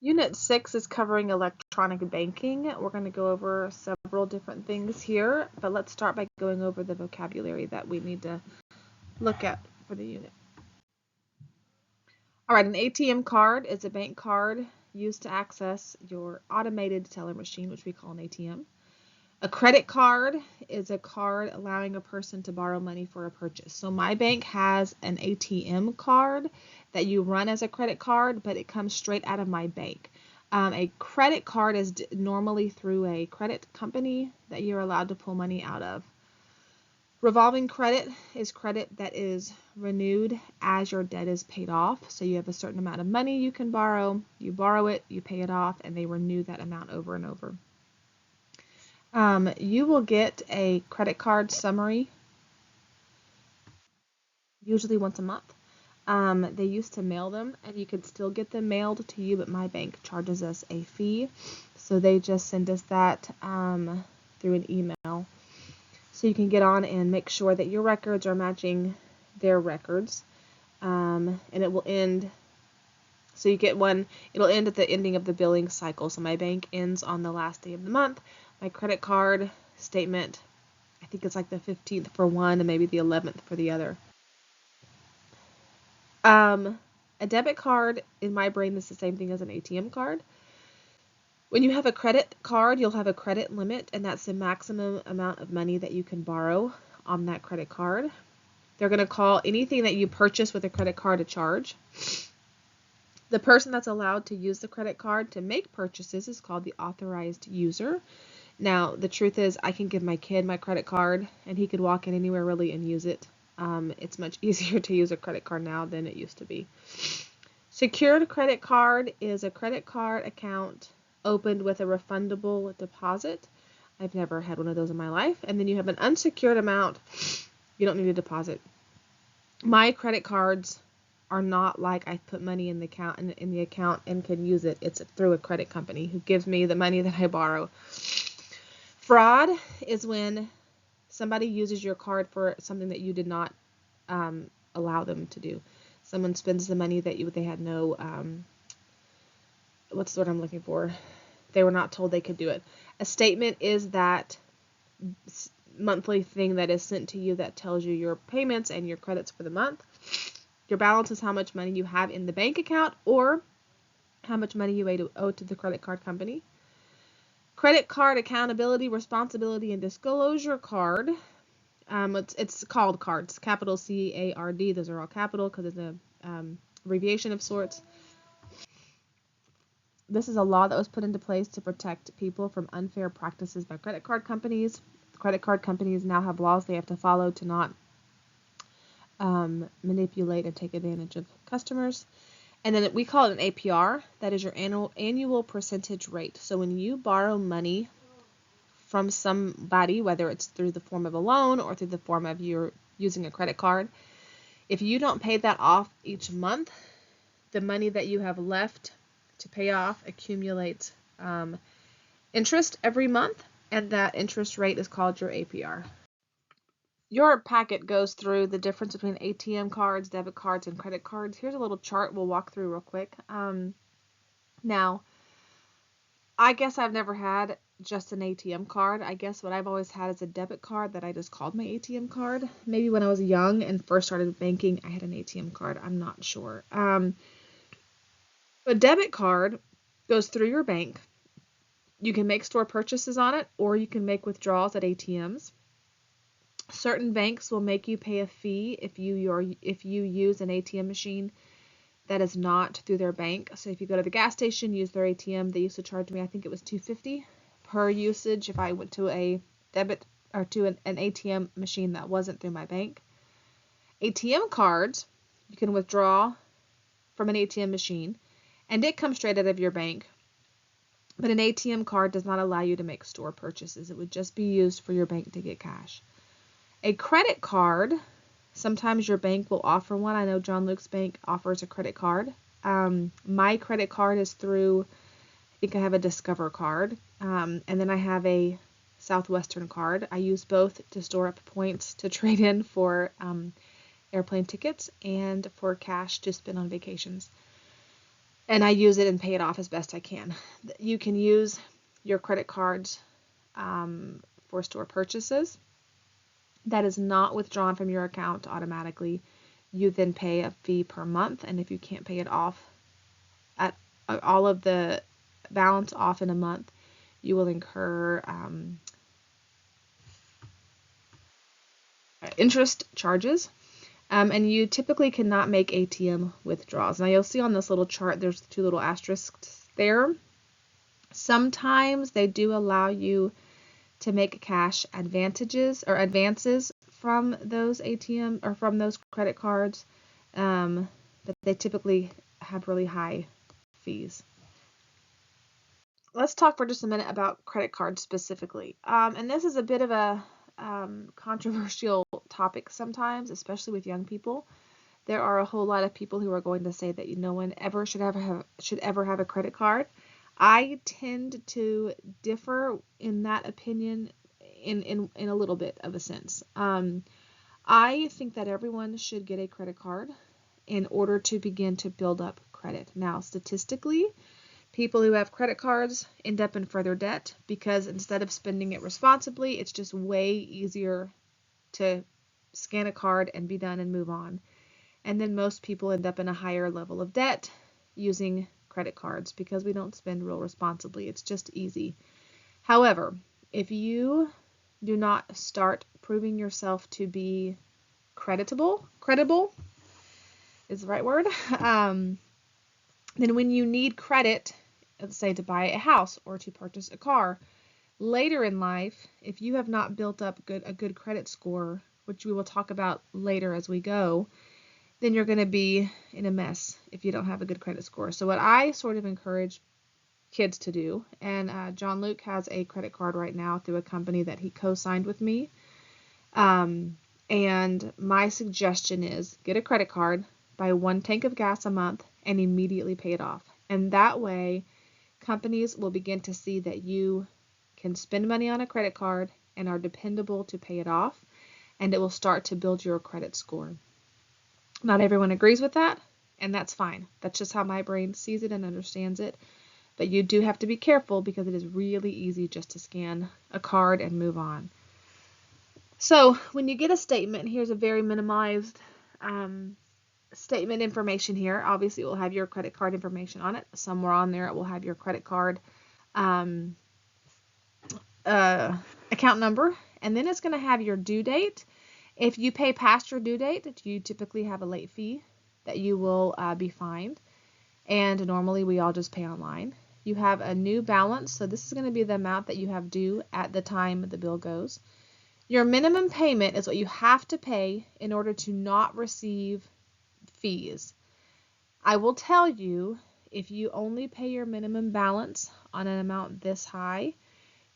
Unit 6 is covering electronic banking. We're going to go over several different things here, but let's start by going over the vocabulary that we need to look at for the unit. All right, an ATM card is a bank card used to access your automated teller machine, which we call an ATM. A credit card is a card allowing a person to borrow money for a purchase. So my bank has an ATM card that you run as a credit card, but it comes straight out of my bank. A credit card is normally through a credit company that you're allowed to pull money out of. Revolving credit is credit that is renewed as your debt is paid off. So you have a certain amount of money you can borrow, you borrow it, you pay it off, and they renew that amount over and over. You will get a credit card summary usually once a month. They used to mail them, and you could still get them mailed to you, but my bank charges us a fee, so they just send us that through an email. So you can get on and make sure that your records are matching their records, and it will end. So you get one, it'll end at the ending of the billing cycle. So my bank ends on the last day of the month. My credit card statement, I think it's like the 15th for one and maybe the 11th for the other. A debit card, in my brain, is the same thing as an ATM card. When you have a credit card, you'll have a credit limit, and that's the maximum amount of money that you can borrow on that credit card. They're going to call anything that you purchase with a credit card a charge. The person that's allowed to use the credit card to make purchases is called the authorized user. Now, the truth is, I can give my kid my credit card, and he could walk in anywhere really and use it. It's much easier to use a credit card now than it used to be. Secured credit card is a credit card account opened with a refundable deposit. I've never had one of those in my life. And then you have an unsecured amount. You don't need a deposit. My credit cards are not like I put money in the account and can use it. It's through a credit company who gives me the money that I borrow. Fraud is when somebody uses your card for something that you did not allow them to do. Someone spends the money that they had no, what's the word I'm looking for? They were not told they could do it. A statement is that monthly thing that is sent to you that tells you your payments and your credits for the month. Your balance is how much money you have in the bank account or how much money you owe to the credit card company. Credit card accountability, responsibility, and disclosure card. It's called cards, capital C-A-R-D. Those are all capital because it's an abbreviation of sorts. This is a law that was put into place to protect people from unfair practices by credit card companies. Credit card companies now have laws they have to follow to not manipulate and take advantage of customers. And then we call it an APR. That is your annual percentage rate. So when you borrow money from somebody, whether it's through the form of a loan or through the form of you're using a credit card, if you don't pay that off each month, the money that you have left to pay off accumulates interest every month, and that interest rate is called your APR. Your packet goes through the difference between ATM cards, debit cards, and credit cards. Here's a little chart we'll walk through real quick. Now, I guess I've never had just an ATM card. I guess what I've always had is a debit card that I just called my ATM card. Maybe when I was young and first started banking, I had an ATM card. I'm not sure. A debit card goes through your bank. You can make store purchases on it, or you can make withdrawals at ATMs. Certain banks will make you pay a fee if you use an ATM machine that is not through their bank. So if you go to the gas station, use their ATM, they used to charge me, I think it was $2.50 per usage if I went to a debit or to an ATM machine that wasn't through my bank. ATM cards, you can withdraw from an ATM machine, and it comes straight out of your bank. But an ATM card does not allow you to make store purchases. It would just be used for your bank to get cash. A credit card, sometimes your bank will offer one. I know John Luke's bank offers a credit card. My credit card is through, I think I have a Discover card, and then I have a Southwestern card. I use both to store up points to trade in for airplane tickets and for cash to spend on vacations. and I use it and pay it off as best I can. You can use your credit cards for store purchases. That is not withdrawn from your account automatically. You then pay a fee per month, and if you can't pay it off at all of the balance off in a month, you will incur interest charges. And you typically cannot make ATM withdrawals. Now you'll see on this little chart there's 2 little asterisks there. Sometimes they do allow you to make cash advances from those ATM or from those credit cards, but they typically have really high fees. Let's talk for just a minute about credit cards specifically. And this is a bit of a controversial topic sometimes, especially with young people. There are a whole lot of people who are going to say that no one ever should ever have a credit card. I tend to differ in that opinion in a little bit of a sense. I think that everyone should get a credit card in order to begin to build up credit. Now, statistically, people who have credit cards end up in further debt because instead of spending it responsibly, it's just way easier to scan a card and be done and move on. And then most people end up in a higher level of debt using credit cards because we don't spend real responsibly. It's just easy. However, if you do not start proving yourself to be credible is the right word, then when you need credit, let's say to buy a house or to purchase a car, later in life, if you have not built up a good credit score, which we will talk about later as we go, then you're going to be in a mess if you don't have a good credit score. So what I sort of encourage kids to do, and John Luke has a credit card right now through a company that he co-signed with me, and my suggestion is get a credit card, buy 1 tank of gas a month, and immediately pay it off. And that way, companies will begin to see that you can spend money on a credit card and are dependable to pay it off, and it will start to build your credit score. Not everyone agrees with that, and that's fine. That's just how my brain sees it and understands it. But you do have to be careful because it is really easy just to scan a card and move on. So when you get a statement, here's a very minimized statement information here. Obviously, it will have your credit card information on it. Somewhere on there, it will have your credit card account number, and then it's going to have your due date. If you pay past your due date, you typically have a late fee that you will be fined, and normally we all just pay online. You have a new balance, so this is going to be the amount that you have due at the time the bill goes. Your minimum payment is what you have to pay in order to not receive fees. I will tell you, if you only pay your minimum balance on an amount this high,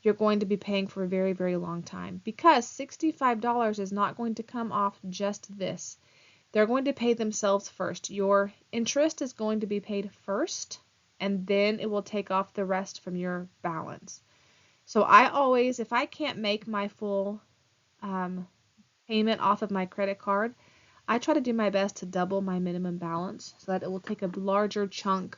you're going to be paying for a very, very long time because $65 is not going to come off just this. They're going to pay themselves first. Your interest is going to be paid first, and then it will take off the rest from your balance. So I always, if I can't make my full payment off of my credit card, I try to do my best to double my minimum balance so that it will take a larger chunk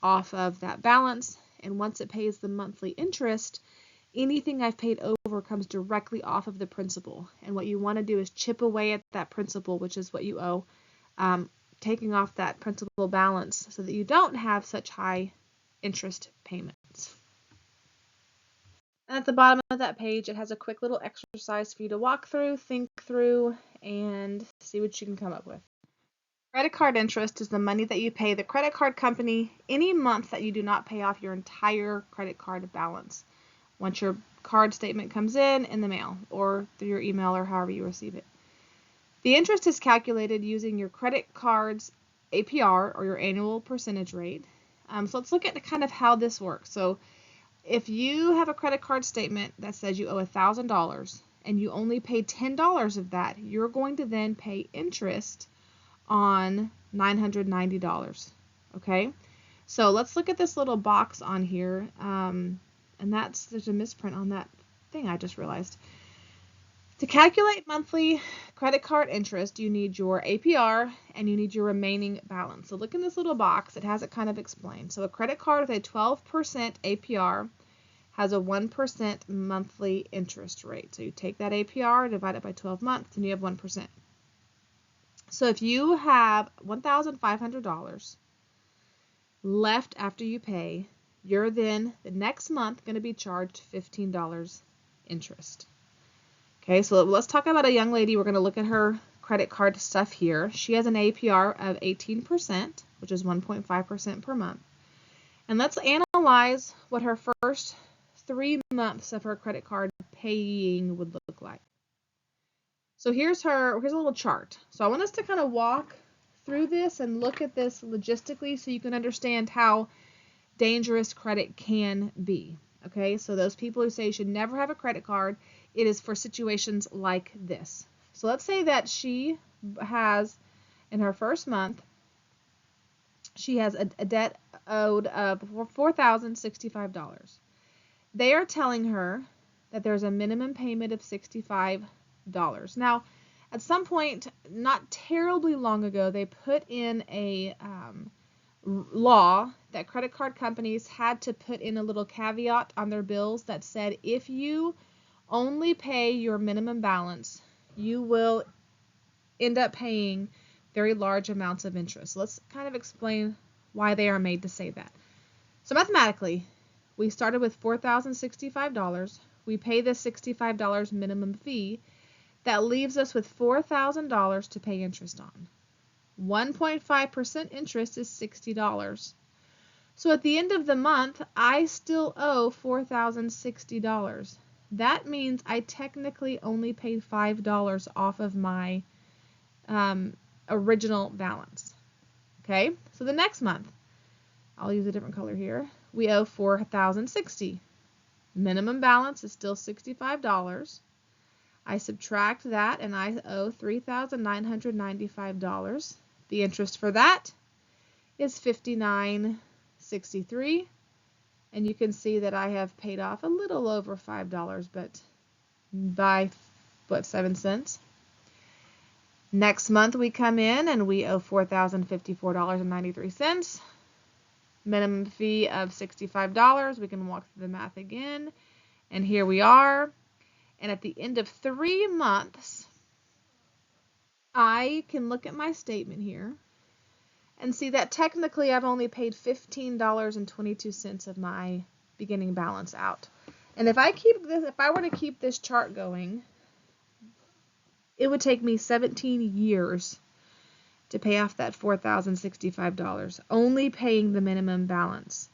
off of that balance. And once it pays the monthly interest, anything I've paid over comes directly off of the principal. And what you want to do is chip away at that principal, which is what you owe, taking off that principal balance so that you don't have such high interest payments. And at the bottom of that page, it has a quick little exercise for you to walk through, think through, and see what you can come up with. Credit card interest is the money that you pay the credit card company any month that you do not pay off your entire credit card balance. Once your card statement comes in the mail or through your email or however you receive it. The interest is calculated using your credit card's APR or your annual percentage rate. So let's look at kind of how this works. So if you have a credit card statement that says you owe $1,000 and you only pay $10 of that, you're going to then pay interest on $990. Okay, so let's look at this little box on here. And there's a misprint on that thing I just realized. To calculate monthly credit card interest, you need your APR and you need your remaining balance. So look in this little box, it has it kind of explained. So a credit card with a 12% APR has a 1% monthly interest rate. So you take that APR, divide it by 12 months, and you have 1%. So if you have $1,500 left after you pay, you're then the next month going to be charged $15 interest. Okay, so let's talk about a young lady. We're going to look at her credit card stuff here. She has an APR of 18%, which is 1.5% per month. And let's analyze what her first 3 months of her credit card paying would look like. So here's a little chart. So I want us to kind of walk through this and look at this logistically so you can understand how dangerous credit can be. Okay, so those people who say you should never have a credit card, it is for situations like this. So let's say that she has, in her first month, she has a debt owed of $4,065. They are telling her that there's a minimum payment of $65. Now, at some point, not terribly long ago, they put in a law that credit card companies had to put in a little caveat on their bills that said if you only pay your minimum balance, you will end up paying very large amounts of interest. So let's kind of explain why they are made to say that. So mathematically, we started with $4,065. We pay the $65 minimum fee. That leaves us with $4,000 to pay interest on. 1.5% interest is $60. So at the end of the month, I still owe $4,060. That means I technically only paid $5 off of my original balance. Okay, so the next month, I'll use a different color here. We owe $4,060. Minimum balance is still $65. I subtract that and I owe $3,995. The interest for that is $59.63, and you can see that I have paid off a little over $5, but by 7 cents. Next month we come in and we owe $4,054.93. Minimum fee of $65. We can walk through the math again, and here we are. And at the end of 3 months, I can look at my statement here and see that technically I've only paid $15.22 of my beginning balance out. And if I were to keep this chart going, it would take me 17 years to pay off that $4,065, only paying the minimum balance.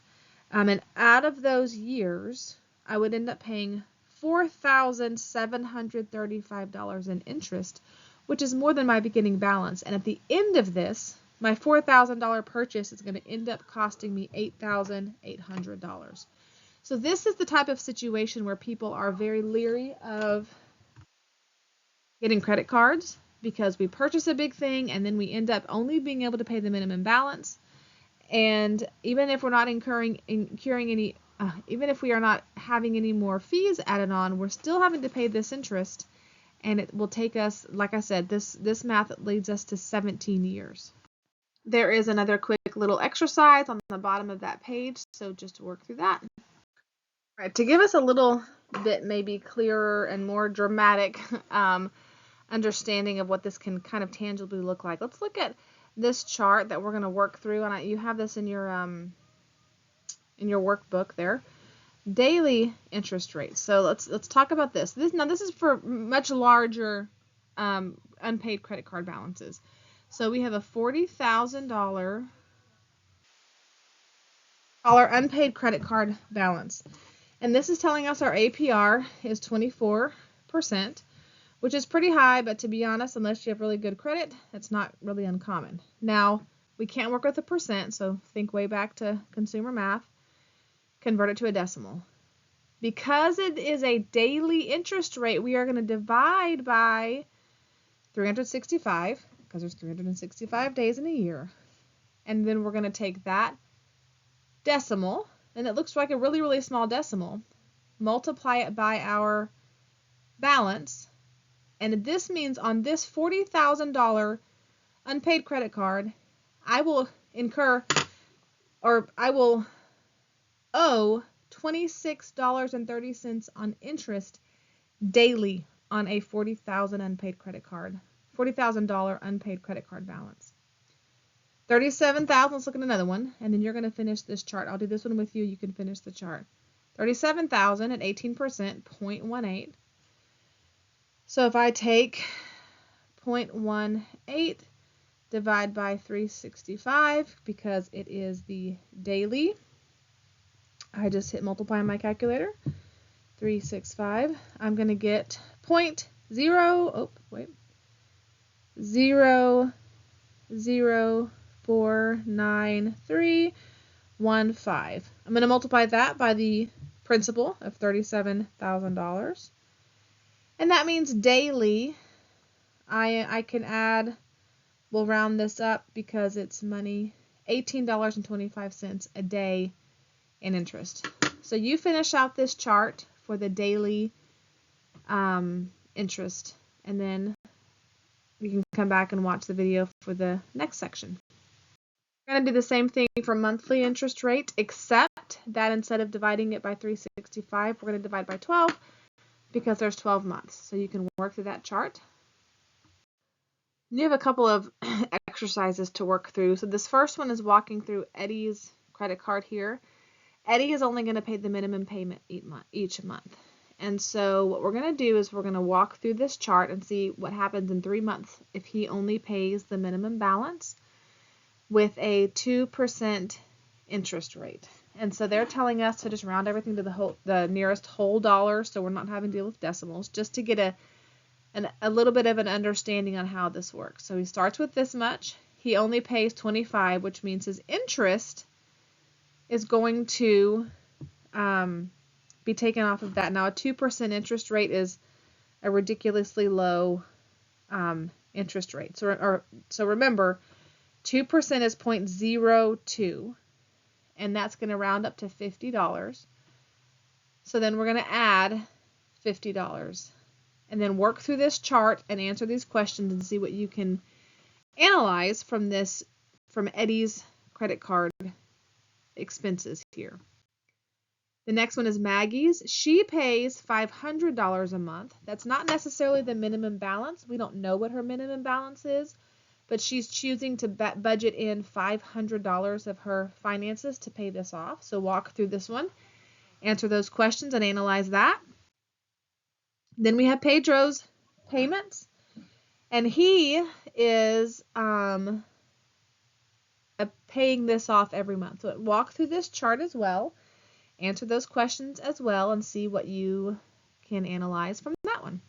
And out of those years, I would end up paying $4,735 in interest, which is more than my beginning balance. And at the end of this, my $4,000 purchase is going to end up costing me $8,800. So this is the type of situation where people are very leery of getting credit cards because we purchase a big thing and then we end up only being able to pay the minimum balance. And even if we're not incurring any even if we are not having any more fees added on, we're still having to pay this interest, and it will take us, like I said, this math leads us to 17 years. There is another quick little exercise on the bottom of that page, so just work through that. All right, to give us a little bit maybe clearer and more dramatic understanding of what this can kind of tangibly look like, let's look at this chart that we're going to work through, and you have this in your workbook there. Daily interest rates. So let's talk about this. This is for much larger unpaid credit card balances. So we have a $40,000 unpaid credit card balance, and this is telling us our APR is 24%, which is pretty high, but to be honest, unless you have really good credit, it's not really uncommon. Now, we can't work with a percent, so think way back to consumer math. Convert it to a decimal. Because it is a daily interest rate, we are going to divide by 365, because there's 365 days in a year. And then we're going to take that decimal, and it looks like a really small decimal, multiply it by our balance, And this means on this $40,000 unpaid credit card, I will owe $26.30 on interest daily on a $40,000 unpaid credit card, $40,000 unpaid credit card balance. 37,000, let's look at another one, and then you're going to finish this chart. I'll do this one with you. You can finish the chart. 37,000 at 18%, 0.18. So if I take 0.18, divide by 365, because it is the daily, I just hit multiply on my calculator. 365. I'm going to get 0.0049315. I'm going to multiply that by the principal of $37,000. And that means daily, I can add, we'll round this up because it's money, $18.25 a day in interest. So you finish out this chart for the daily interest, and then you can come back and watch the video for the next section. We're going to do the same thing for monthly interest rate, except that instead of dividing it by 365, we're going to divide by 12 because there's 12 months. So you can work through that chart. You have a couple of exercises to work through. So this first one is walking through Eddie's credit card here. Eddie is only going to pay the minimum payment each month. And so what we're going to do is we're going to walk through this chart and see what happens in 3 months if he only pays the minimum balance with a 2% interest rate. And so they're telling us to just round everything to the nearest whole dollar, so we're not having to deal with decimals, just to get a little bit of an understanding on how this works. So he starts with this much. He only pays 25, which means his interest is going to be taken off of that. Now, a 2% interest rate is a ridiculously low interest rate. So remember, 2% is 0.02, and that's going to round up to $50. So then we're going to add $50, and then work through this chart and answer these questions and see what you can analyze from Eddie's credit card expenses here. The next one is Maggie's. She pays $500 a month. That's not necessarily the minimum balance. We don't know what her minimum balance is, but she's choosing to budget in $500 of her finances to pay this off. So walk through this one, answer those questions, and analyze that. Then we have Pedro's payments, and he is paying this off every month. So walk through this chart as well, answer those questions as well, and see what you can analyze from that one.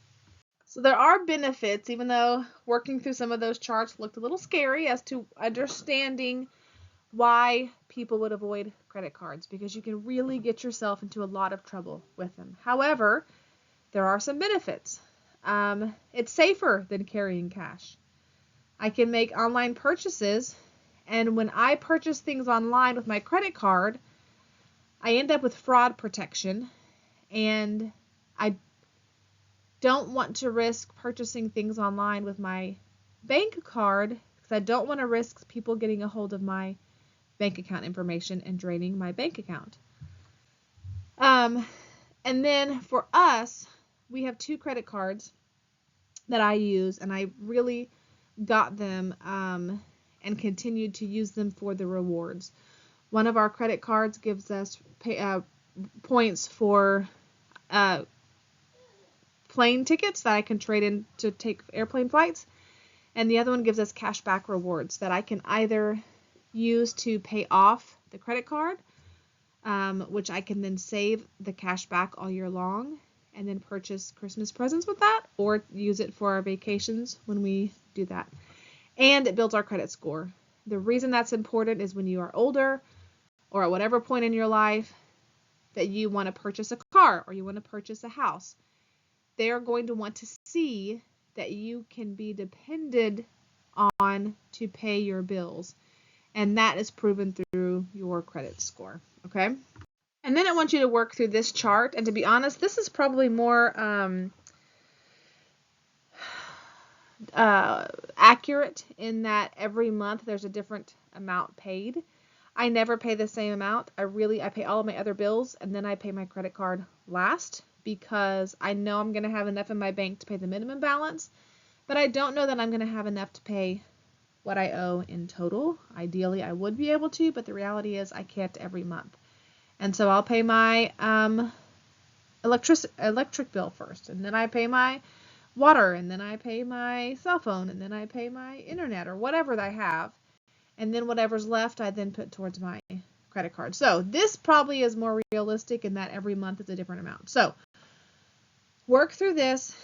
So there are benefits, even though working through some of those charts looked a little scary, as to understanding why people would avoid credit cards, because you can really get yourself into a lot of trouble with them. However, there are some benefits. It's safer than carrying cash. I can make online purchases, and when I purchase things online with my credit card, I end up with fraud protection, and I don't want to risk purchasing things online with my bank card because I don't want to risk people getting a hold of my bank account information and draining my bank account. And then for us, we have 2 credit cards that I use, and I really got them and continued to use them for the rewards. One of our credit cards gives us points for plane tickets that I can trade in to take airplane flights, and the other one gives us cashback rewards that I can either use to pay off the credit card, which I can then save the cash back all year long and then purchase Christmas presents with that, or use it for our vacations when we do that. And it builds our credit score. The reason that's important is when you are older, or at whatever point in your life that you want to purchase a car or you want to purchase a house, they are going to want to see that you can be depended on to pay your bills. And that is proven through your credit score. Okay? And then I want you to work through this chart. And to be honest, this is probably more accurate in that every month there's a different amount paid. I never pay the same amount. I pay all of my other bills and then I pay my credit card last because I know I'm going to have enough in my bank to pay the minimum balance, but I don't know that I'm going to have enough to pay what I owe in total. Ideally, I would be able to, but the reality is I can't every month. And so I'll pay my electric bill first, and then I pay my water, and then I pay my cell phone, and then I pay my internet or whatever I have. And then whatever's left, I then put towards my credit card. So this probably is more realistic in that every month is a different amount. So work through this,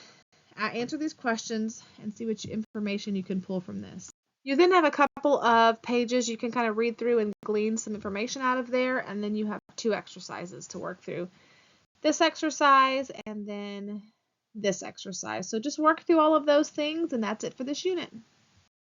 answer these questions, and see which information you can pull from this. You then have a couple of pages you can kind of read through and glean some information out of there, and then you have 2 exercises to work through. This exercise and then this exercise. So just work through all of those things, and that's it for this unit.